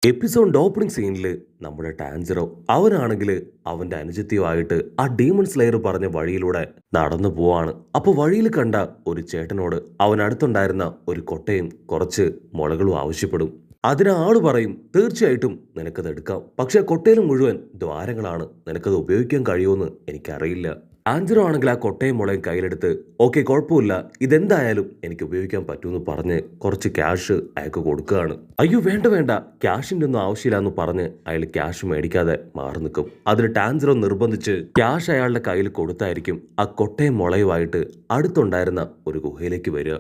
Episode opening സീനിൽ നമ്മുടെ Tanjiro അവനാണെങ്കിൽ അവന്റെ അനുജത്തിയുമായിട്ട് ആ ഡീമൺ സ്ലെയർ പറഞ്ഞ വഴിയിലൂടെ നടന്നു പോവാണ്. അപ്പൊ വഴിയിൽ കണ്ട ഒരു ചേട്ടനോട് അവൻ അടുത്തുണ്ടായിരുന്ന ഒരു കൊട്ടയും കുറച്ച് മുളകളും ആവശ്യപ്പെടും. അതിന് ആള് പറയും, തീർച്ചയായിട്ടും നിനക്കത് എടുക്കാം, പക്ഷെ കൊട്ടയിൽ മുഴുവൻ ദ്വാരങ്ങളാണ്, നിനക്കത് ഉപയോഗിക്കാൻ കഴിയുമെന്ന് എനിക്കറിയില്ല. ആഞ്ചലോ ആണെങ്കിൽ ആ കൊട്ടയും മുളയും കയ്യിലെടുത്ത്, ഓക്കെ കുഴപ്പമില്ല, ഇതെന്തായാലും എനിക്ക് ഉപയോഗിക്കാൻ പറ്റുമെന്ന് പറഞ്ഞ് കുറച്ച് ക്യാഷ് അയാൾക്ക് കൊടുക്കുകയാണ്. അയ്യോ വേണ്ട വേണ്ട, ക്യാഷിന്റെ ഒന്നും ആവശ്യമില്ല എന്ന് പറഞ്ഞ് അയാൾ ക്യാഷ് മേടിക്കാതെ മാറി നിൽക്കും. അതിന് ടാൻജറോ നിർബന്ധിച്ച് ക്യാഷ് അയാളുടെ കയ്യിൽ കൊടുത്തായിരിക്കും ആ കൊട്ടയും മുളയുമായിട്ട് അടുത്തുണ്ടായിരുന്ന ഒരു ഗുഹയിലേക്ക് വരിക.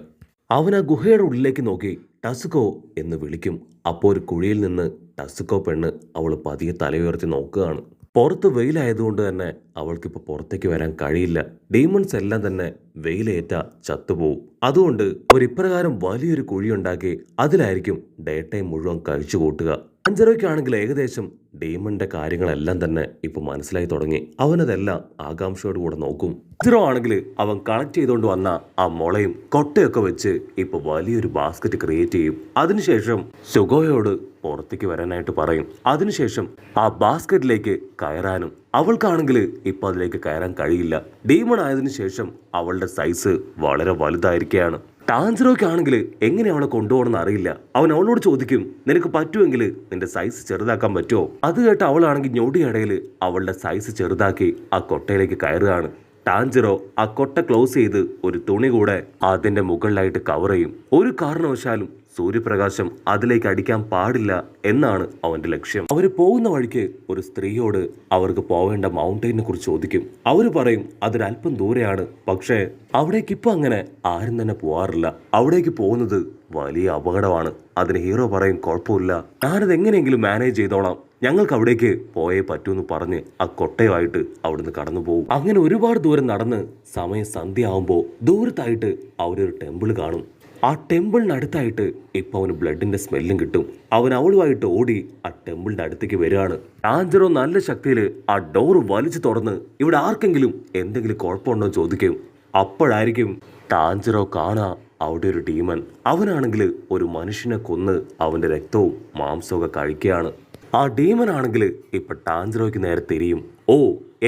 അവൻ ആ ഗുഹയുടെ ഉള്ളിലേക്ക് നോക്കി ടസുക്കോ എന്ന് വിളിക്കും. അപ്പോൾ ഒരു കുഴിയിൽ നിന്ന് ടസുക്കോ പെണ്ണ് അവൾ പതിയെ തലയുയർത്തി നോക്കുകയാണ്. പുറത്ത് വെയിലായതുകൊണ്ട് തന്നെ അവൾക്കിപ്പോൾ പുറത്തേക്ക് വരാൻ കഴിയില്ല. ഡീമൺസ് എല്ലാം തന്നെ വെയിലേറ്റ ചത്തുപോകും. അതുകൊണ്ട് അവർ ഇപ്രകാരം വലിയൊരു കുഴിയുണ്ടാക്കി അതിലായിരിക്കും ഡേ ടൈം മുഴുവൻ കഴിച്ചു കൂട്ടുക. അഞ്ചറോയ്ക്കാണെങ്കിൽ ഏകദേശം ഡീമന്റെ കാര്യങ്ങളെല്ലാം തന്നെ ഇപ്പൊ മനസ്സിലായി തുടങ്ങി. അവനതെല്ലാം ആകാംക്ഷയോട് കൂടെ നോക്കും. അഞ്ചറോ ആണെങ്കിൽ അവൻ കളക്ട് ചെയ്തുകൊണ്ട് വന്ന ആ മുളയും കൊട്ടയൊക്കെ വെച്ച് ഇപ്പൊ വലിയൊരു ബാസ്ക്കറ്റ് ക്രിയേറ്റ് ചെയ്യും. അതിനുശേഷം സുഗോയോട് പുറത്തേക്ക് വരാനായിട്ട് പറയും. അതിനുശേഷം ആ ബാസ്ക്കറ്റിലേക്ക് കയറാനും. അവൾക്കാണെങ്കിൽ ഇപ്പൊ അതിലേക്ക് കയറാൻ കഴിയില്ല. ഡീമൺ ആയതിനു ശേഷം അവളുടെ സൈസ് വളരെ വലുതായിരിക്കുകയാണ്. ടാൻജറോയ്ക്കാണെങ്കിൽ എങ്ങനെ അവളെ കൊണ്ടുപോകണമെന്ന് അറിയില്ല. അവൻ അവളോട് ചോദിക്കും, നിനക്ക് പറ്റുമെങ്കിൽ നിന്റെ സൈസ് ചെറുതാക്കാൻ പറ്റുമോ? അത് കേട്ട് അവളാണെങ്കിൽ ഞൊടിയിടയിൽ അവളുടെ സൈസ് ചെറുതാക്കി ആ കൊട്ടയിലേക്ക് കയറുകയാണ്. ടാൻജറോ ആ കൊട്ട ക്ലോസ് ചെയ്ത് ഒരു തുണി കൂടെ അതിന്റെ മുകളിലായിട്ട് കവർ ചെയ്യും. ഒരു കാരണവശാലും സൂര്യപ്രകാശം അതിലേക്ക് അടിക്കാൻ പാടില്ല എന്നാണ് അവന്റെ ലക്ഷ്യം. അവര് പോകുന്ന വഴിക്ക് ഒരു സ്ത്രീയോട് അവർക്ക് പോവേണ്ട മൗണ്ടൈനെ കുറിച്ച് ചോദിക്കും. അവര് പറയും അതൊരല്പം ദൂരെയാണ്, പക്ഷേ അവിടേക്ക് ഇപ്പൊ അങ്ങനെ ആരും തന്നെ പോവാറില്ല, അവിടേക്ക് പോകുന്നത് വലിയ അപകടമാണ്. അതിന് ഹീറോ പറയും, കുഴപ്പമില്ല, ഞാനത് എങ്ങനെയെങ്കിലും മാനേജ് ചെയ്തോളാം, ഞങ്ങൾക്ക് അവിടേക്ക് പോയേ പറ്റൂന്ന് പറഞ്ഞ് ആ കൊട്ടയുമായിട്ട് അവിടുന്ന് കടന്നു പോകും. അങ്ങനെ ഒരുപാട് ദൂരം നടന്ന് സമയം സന്ധ്യ ആവുമ്പോൾ ദൂരത്തായിട്ട് അവരൊരു ടെമ്പിൾ കാണും. ആ ടെമ്പിളിനടുത്തായിട്ട് ഇപ്പൊ അവന് ബ്ലഡിന്റെ സ്മെല്ലും കിട്ടും. അവൻ അവളുമായിട്ട് ഓടി ആ ടെമ്പിളിന്റെ അടുത്തേക്ക് വരികയാണ്. ടാൻജറോ നല്ല ശക്തിയിൽ ആ ഡോറ് വലിച്ചു തുറന്ന് ഇവിടെ ആർക്കെങ്കിലും എന്തെങ്കിലും കുഴപ്പമുണ്ടോ എന്ന് ചോദിക്കും. അപ്പോഴായിരിക്കും ടാൻജറോ കാണാ അവിടെ ഒരു ഡീമൻ. അവനാണെങ്കിൽ ഒരു മനുഷ്യനെ കൊന്ന് അവന്റെ രക്തവും മാംസവും കഴിക്കുകയാണ്. ആ ഡീമൻ ആണെങ്കിൽ ഇപ്പൊ ടാൻജറോയ്ക്ക് നേരെ തിരിയും. ഓ,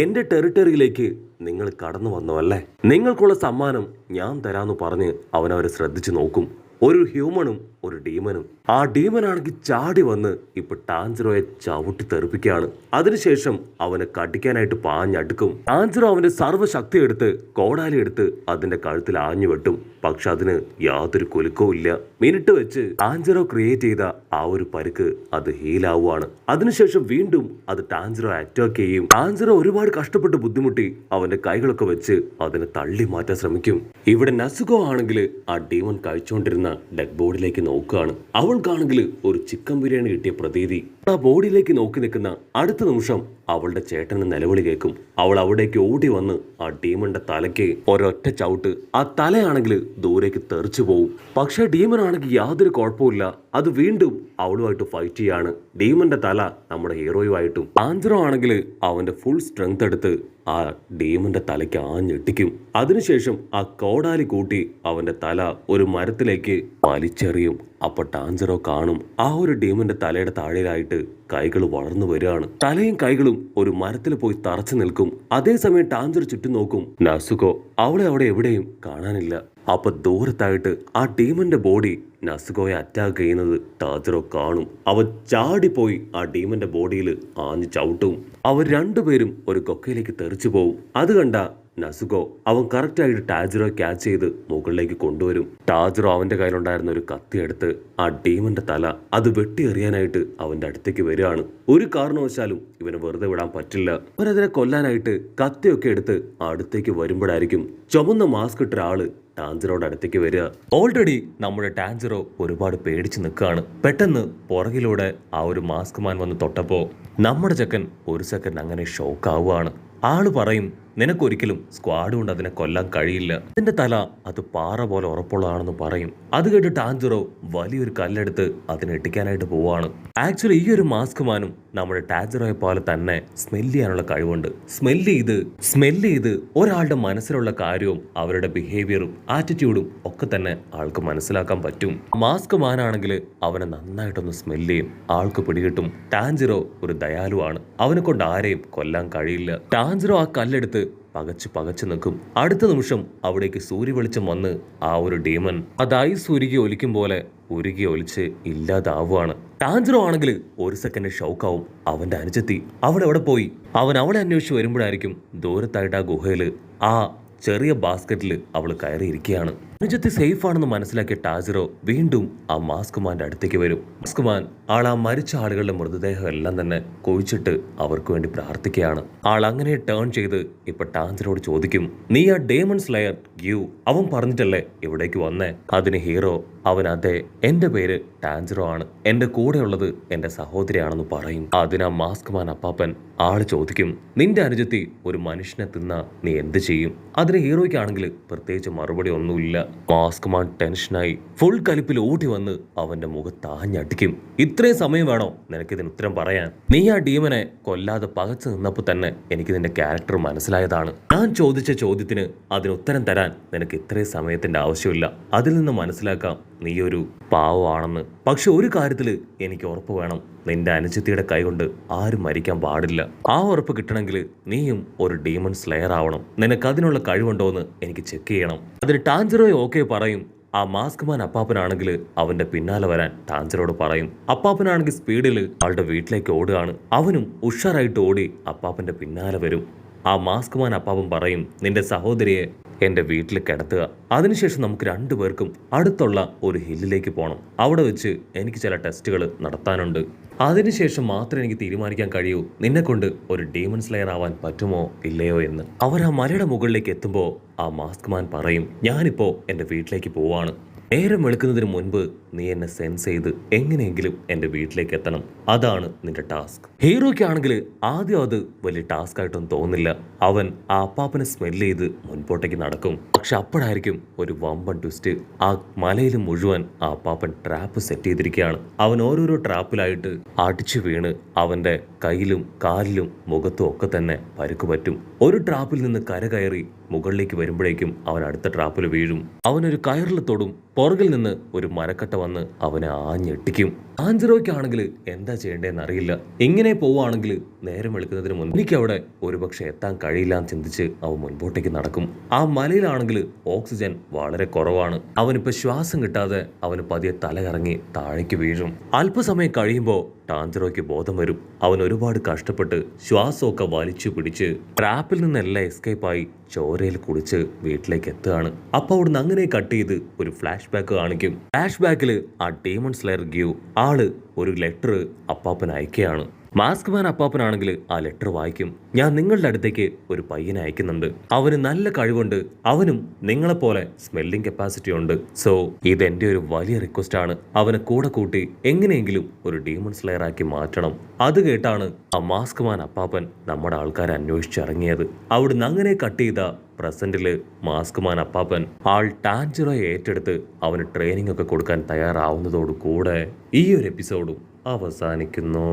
എന്റെ ടെറിട്ടറിയിലേക്ക് നിങ്ങൾ കടന്നു വന്നു അല്ലേ, നിങ്ങൾക്കുള്ള സമ്മാനം ഞാൻ തരാന്ന് പറഞ്ഞ് അവനവരെ ശ്രദ്ധിച്ചു നോക്കും. ഒരു ഹ്യൂമണും ഒരു ഡീമനും. ആ ഡീമനാണെങ്കിൽ ചാടി വന്ന് ഇപ്പൊ ടാൻജറോയെ ചവിട്ടി തെറിപ്പിക്കുകയാണ്. അതിനുശേഷം അവനെ കടിക്കാനായിട്ട് പാഞ്ഞടുക്കും. ടാൻജറോ അവന്റെ സർവ്വശക്തി എടുത്ത് കോടാലി എടുത്ത് അതിന്റെ കഴുത്തിൽ ആഞ്ഞു വെട്ടും. പക്ഷെ അതിന് യാതൊരു കുലുക്കവും ഇല്ല. മിനിറ്റ് വെച്ച് ടാൻജറോ ക്രിയേറ്റ് ചെയ്ത ആ ഒരു പരിക്ക് അത് ഹീലാവുകയാണ്. അതിനുശേഷം വീണ്ടും അത് ടാൻജറോ അറ്റാക്ക് ചെയ്യും. ടാൻജറോ ഒരുപാട് കഷ്ടപ്പെട്ട് ബുദ്ധിമുട്ടി അവന്റെ കൈകളൊക്കെ വെച്ച് അതിനെ തള്ളി മാറ്റാൻ ശ്രമിക്കും. ഇവിടെ നസുഗോ ആണെങ്കിൽ ആ ഡീമൺ കഴിച്ചുകൊണ്ടിരുന്ന ഡെഡ് ബോഡിയിലേക്ക് നോക്കുകയാണ്. അവൾക്കാണെങ്കിൽ ഒരു ചിക്കൻ ബിരിയാണി കിട്ടിയ പ്രതീതി. ആ ബോഡിയിലേക്ക് നോക്കി നിൽക്കുന്ന അടുത്ത നിമിഷം അവളുടെ ചേട്ടന് നിലവിളി കേൾക്കും. അവൾ അവിടേക്ക് ഓടി വന്ന് ആ ഡീമന്റെ തലയ്ക്ക് ഒരൊറ്റ ചവിട്ട്. ആ തലയാണെങ്കിൽ ദൂരേക്ക് തെറിച്ചു പോവും. പക്ഷേ ഡീമൻ ആണെങ്കിൽ യാതൊരു കുഴപ്പമില്ല. അത് വീണ്ടും അവളുമായിട്ട് ഫൈറ്റ് ചെയ്യാണ്. ഡീമന്റെ തല നമ്മുടെ ഹീറോയുമായിട്ടും. ആഞ്ചറോ ആണെങ്കിൽ അവന്റെ ഫുൾ സ്ട്രെങ്ത് എടുത്ത് ആ ഡീമന്റെ തലയ്ക്ക് ആഞ്ഞെട്ടിക്കും. അതിനുശേഷം ആ കോടാലി കൂട്ടി അവന്റെ തല ഒരു മരത്തിലേക്ക് വലിച്ചെറിയും. അപ്പൊ ടാൻജറോ കാണും ആ ഒരു ഡീമന്റെ തലയുടെ താഴെയായിട്ട് കൈകൾ വളർന്നു വരികയാണ്. തലയും കൈകളും ഒരു മരത്തിൽ പോയി തറച്ചു നിൽക്കും. അതേസമയം ടാൻജറോ ചുറ്റും നോക്കും. നസുഗോ അവളെ അവിടെ എവിടെയും കാണാനില്ല. അപ്പൊ ദൂരത്തായിട്ട് ആ ഡീമന്റെ ബോഡി നസുഗോയെ അറ്റാക്ക് ചെയ്യുന്നത് ടാൻജറോ കാണും. അവൻ ചാടിപ്പോയി ആ ഡീമന്റെ ബോഡിയിൽ ആഞ്ഞു ചവിട്ടും. അവർ രണ്ടുപേരും ഒരു കൊക്കയിലേക്ക് തെറിച്ചു പോവും. അത് കണ്ട നസുഗോ അവൻ കറക്റ്റായിട്ട് ടാൻജറോ ക്യാച്ച് ചെയ്ത് മുകളിലേക്ക് കൊണ്ടുവരും. ടാൻജറോ അവന്റെ കയ്യിലുണ്ടായിരുന്ന ഒരു കത്തി എടുത്ത് ആ ഡീമന്റെ തല അത് വെട്ടിയെറിയാനായിട്ട് അവന്റെ അടുത്തേക്ക് വരികയാണ്. ഒരു കാരണവശാലും ഇവനെ വെറുതെ വിടാൻ പറ്റില്ല. അവനതിനെ കൊല്ലാനായിട്ട് കത്തിയൊക്കെ എടുത്ത് അടുത്തേക്ക് വരുമ്പോഴായിരിക്കും ചുമന്ന മാസ്ക് ഇട്ട ആള് ടാൻജറോയുടെ അടുത്തേക്ക് വരിക. ഓൾറെഡി നമ്മുടെ ടാൻജറോ ഒരുപാട് പേടിച്ച് നിൽക്കുകയാണ്. പെട്ടെന്ന് പുറകിലൂടെ ആ ഒരു മാസ്ക് മാൻ വന്ന് തൊട്ടപ്പോ നമ്മുടെ ചെക്കൻ ഒരു സെക്കൻഡ് അങ്ങനെ ഷോക്ക് ആവുകയാണ്. ആള് പറയും, നിനക്കൊരിക്കലും സ്ക്വാഡ് കൊണ്ട് അതിനെ കൊല്ലാൻ കഴിയില്ല. അതിന്റെ തല അത് പാറ പോലെ ഉറപ്പുള്ളതാണെന്ന് പറയും. അത് കേട്ട് ടാൻജിറോ വലിയൊരു കല്ലെടുത്ത് അതിനെ ഇട്ടിക്കാനായിട്ട് പോവാണ്. ആക്ച്വലി ഈ ഒരു മാസ്ക് മാനും നമ്മുടെ ടാൻജിറോയെ പോലെ തന്നെ സ്മെല് ചെയ്യാനുള്ള കഴിവുണ്ട്. സ്മെല് ചെയ്ത് ഒരാളുടെ മനസ്സിലുള്ള കാര്യവും അവരുടെ ബിഹേവിയറും ആറ്റിറ്റ്യൂഡും ഒക്കെ തന്നെ ആൾക്ക് മനസ്സിലാക്കാൻ പറ്റും. മാസ്ക് മാനാണെങ്കിൽ അവനെ നന്നായിട്ടൊന്ന് സ്മെല് ചെയ്യും, ആൾക്ക് പിടികിട്ടും. ടാൻജിറോ ഒരു ദയാലുവാണ്, അവനെ കൊണ്ട് ആരെയും കൊല്ലാൻ കഴിയില്ല. ടാൻജിറോ ആ കല്ലെടുത്ത് പകച്ചു നിൽക്കും. അടുത്ത നിമിഷം അവിടേക്ക് സൂര്യ വെളിച്ചം വന്ന് ആ ഒരു ഡീമൻ അതായി സൂര്യക്ക് ഒലിക്കും പോലെ ഉരുകി ഒലിച്ച് ഇല്ലാതാവുകയാണ്. ടാൻജിറോ ആണെങ്കിൽ ഒരു സെക്കൻഡ് ഷോക്കാവും. അവന്റെ അനുജത്തി അവിടെ എവിടെ പോയി? അവൻ അവളെ അന്വേഷിച്ച് വരുമ്പോഴായിരിക്കും ദൂരത്തായിട്ട് ആ ഗുഹയിൽ ആ ചെറിയ ബാസ്ക്കറ്റിൽ അവൾ കയറിയിരിക്കുകയാണ്. അനുജത്തി സേഫ് ആണെന്ന് മനസ്സിലാക്കിയ ടാൻജിറോ വീണ്ടും ആ മാസ്ക് മാന്റെ അടുത്തേക്ക് വരും. മാസ്ക് മാൻ ആൾ ആ മരിച്ച ആളുകളുടെ മൃതദേഹം എല്ലാം തന്നെ കുഴിച്ചിട്ട് അവർക്ക് വേണ്ടി പ്രാർത്ഥിക്കുകയാണ്. ആൾ അങ്ങനെ ടേൺ ചെയ്ത് ഇപ്പൊ ടാൻജിറോട് ചോദിക്കും, നീ ആ ഡേമൺ സ്ലെയർ ഗ്യൂ അവൻ പറഞ്ഞിട്ടല്ലേ ഇവിടേക്ക് വന്നേ? അതിന് ഹീറോ അവൻ അതെ, എന്റെ പേര് ടാൻജിറോ ആണ്, എന്റെ കൂടെയുള്ളത് എന്റെ സഹോദരിയാണെന്ന് പറയും. അതിന് ആ മാസ്ക് മാൻ അപ്പാപ്പൻ ആള് ചോദിക്കും, നിന്റെ അനുജത്തി ഒരു മനുഷ്യനെ തിന്നാ നീ എന്ത് ചെയ്യും? അതിന് ഹീറോയ്ക്കാണെങ്കിൽ പ്രത്യേകിച്ച് മറുപടി ഒന്നുമില്ല. മാസ്ക് മാൻ ടെൻഷനായി ഫുൾ കലിപ്പിൽ ഓടി വന്ന് അവന്റെ മുഖത്ത് ആഞ്ഞടിക്കും. ഇത്രയും സമയം വേണോ നിനക്കിതിന് ഉത്തരം പറയാൻ? നീ ആ ഡീമനെ കൊല്ലാതെ പകച്ചു നിന്നപ്പോൾ തന്നെ എനിക്ക് നിന്റെ ക്യാരക്ടർ മനസ്സിലായതാണ്. ഞാൻ ചോദിച്ച ചോദ്യത്തിന് അതിന് ഉത്തരം തരാൻ നിനക്ക് ഇത്രയും സമയത്തിന്റെ ആവശ്യമില്ല. അതിൽ നിന്ന് മനസ്സിലാക്കാം നീ ഒരു പാവമാണെന്ന്. പക്ഷെ ഒരു കാര്യത്തില് എനിക്ക് ഉറപ്പ് വേണം, നിന്റെ അനുജത്തിയുടെ കൈകൊണ്ട് ആരും മരിക്കാൻ പാടില്ല. ആ ഉറപ്പ് കിട്ടണമെങ്കിൽ നീയും ഒരു ഡീമൺ സ്ലെയർ ആവണം. നിനക്ക് അതിനുള്ള കഴിവുണ്ടോ എന്ന് എനിക്ക് ചെക്ക് ചെയ്യണം. അതിന് ടാൻജിറോയെ ഓക്കെ പറയും. ആ മാസ്ക് മാൻ അപ്പാപ്പനാണെങ്കിൽ അവന്റെ പിന്നാലെ വരാൻ ടാൻജിറോട് പറയും. അപ്പാപ്പനാണെങ്കിൽ സ്പീഡിൽ ആളുടെ വീട്ടിലേക്ക് ഓടുകയാണ്. അവനും ഉഷാറായിട്ട് ഓടി അപ്പാപ്പന്റെ പിന്നാലെ വരും. ആ മാസ്ക് മാൻ അപ്പാപ്പൻ പറയും, നിന്റെ സഹോദരിയെ എൻ്റെ വീട്ടിൽ കിടത്തുക. അതിനുശേഷം നമുക്ക് രണ്ടുപേർക്കും അടുത്തുള്ള ഒരു ഹില്ലിലേക്ക് പോകണം. അവിടെ വെച്ച് എനിക്ക് ചില ടെസ്റ്റുകൾ നടത്താനുണ്ട്. അതിനുശേഷം മാത്രമേ എനിക്ക് തീരുമാനിക്കാൻ കഴിയൂ നിന്നെ കൊണ്ട് ഒരു ഡീമൺ സ്ലെയർ ആവാൻ പറ്റുമോ ഇല്ലയോ എന്ന്. അവർ ആ മലയുടെ മുകളിലേക്ക് എത്തുമ്പോൾ ആ മാസ്ക് മാൻ പറയും, ഞാനിപ്പോ എൻ്റെ വീട്ടിലേക്ക് പോവാണ്. നേരം വെളുക്കുന്നതിന് മുൻപ് നീ എന്നെ സെൻസ് ചെയ്ത് എങ്ങനെയെങ്കിലും എൻ്റെ വീട്ടിലേക്ക് എത്തണം. അതാണ് നിന്റെ ടാസ്ക്. ഹീറോയ്ക്കാണെങ്കിൽ ആദ്യം അത് വലിയ ടാസ്ക് ആയിട്ടൊന്നും തോന്നില്ല. അവൻ ആ അപ്പാപ്പനെ സ്മെല് ചെയ്ത് മുൻപോട്ടേക്ക് നടക്കും. പക്ഷെ അപ്പോഴായിരിക്കും ഒരു വമ്പൻ ട്വിസ്റ്റ്. ആ മലയിൽ മുഴുവൻ ആ അപ്പാപ്പൻ ട്രാപ്പ് സെറ്റ് ചെയ്തിരിക്കുകയാണ്. അവൻ ഓരോരോ ട്രാപ്പിലായിട്ട് അടിച്ചു വീണ് അവന്റെ കയ്യിലും കാലിലും മുഖത്തും ഒക്കെ തന്നെ പരുക്ക് പറ്റും. ഒരു ട്രാപ്പിൽ നിന്ന് കയറി മുകളിലേക്ക് വരുമ്പോഴേക്കും അവൻ അടുത്ത ട്രാപ്പിൽ വീഴും. അവനൊരു കയറിൽ തൊടും. പുറകിൽ നിന്ന് ഒരു മരക്കട്ട വന്ന് അവനെ ആഞ്ഞെട്ടിക്കും. ടാൻജിറോയ്ക്കാണെങ്കിൽ എന്താ ചെയ്യേണ്ടതെന്ന് അറിയില്ല. ഇങ്ങനെ പോവുകയാണെങ്കിൽ നേരം വെളുക്കുന്നതിന് മുൻപ് എനിക്ക് അവിടെ ഒരുപക്ഷെ എത്താൻ കഴിയില്ല എന്ന് ചിന്തിച്ച് അവൻ മുൻപോട്ടേക്ക് നടക്കും. ആ മലയിലാണെങ്കിൽ ഓക്സിജൻ വളരെ കുറവാണ്. അവനിപ്പോ ശ്വാസം കിട്ടാതെ അവന് പതിയെ തലകറങ്ങി താഴേക്ക് വീഴും. അല്പസമയം കഴിയുമ്പോൾ ടാൻജിറോയ്ക്ക് ബോധം വരും. അവൻ ഒരുപാട് കഷ്ടപ്പെട്ട് ശ്വാസമൊക്കെ വലിച്ചു പിടിച്ച് ട്രാപ്പിൽ നിന്നെല്ലാം എസ്കേപ്പായി ചോരയിൽ കുളിച്ച് വീട്ടിലേക്ക് എത്തുകയാണ്. അപ്പൊ അവിടുന്ന് അങ്ങനെ കട്ട് ചെയ്ത് ഒരു ഫ്ലാഷ് ബാക്ക് കാണിക്കും. ഫ്ലാഷ് ബാക്കിൽ ആ ഡീമൺ സ്ലെയർ ഗ്യൂ ആള് ഒരു ലെറ്റർ അപ്പാപ്പൻ അയക്കുകയാണ്. മാസ്ക് മാൻ അപ്പാപ്പനാണെങ്കിൽ ആ ലെറ്റർ വായിക്കും. ഞാൻ നിങ്ങളുടെ അടുത്തേക്ക് ഒരു പയ്യനെ അയക്കുന്നുണ്ട്. അവന് നല്ല കഴിവുണ്ട്. അവനും നിങ്ങളെപ്പോലെ സ്മെല്ലിംഗ് കപ്പാസിറ്റി ഉണ്ട്. സോ ഇതെന്റെ ഒരു വലിയ റിക്വസ്റ്റ് ആണ്. അവനെ കൂടെ കൂട്ടി എങ്ങനെയെങ്കിലും ഒരു ഡീമൺ സ്ലെയർ ആക്കി മാറ്റണം. അത് കേട്ടാണ് ആ മാസ്ക് മാൻ അപ്പാപ്പൻ നമ്മുടെ ആൾക്കാരെ അന്വേഷിച്ചിറങ്ങിയത്. അവിടുന്ന് അങ്ങനെ കട്ട് ചെയ്ത പ്രസന്റില് മാസ്ക് മാൻ അപ്പാപ്പൻ ആൾ ടാൻജിറോയെ ഏറ്റെടുത്ത് അവന് ട്രെയിനിങ് ഒക്കെ കൊടുക്കാൻ തയ്യാറാവുന്നതോടു കൂടെ ഈ ഒരു എപ്പിസോഡും അവസാനിക്കുന്നു.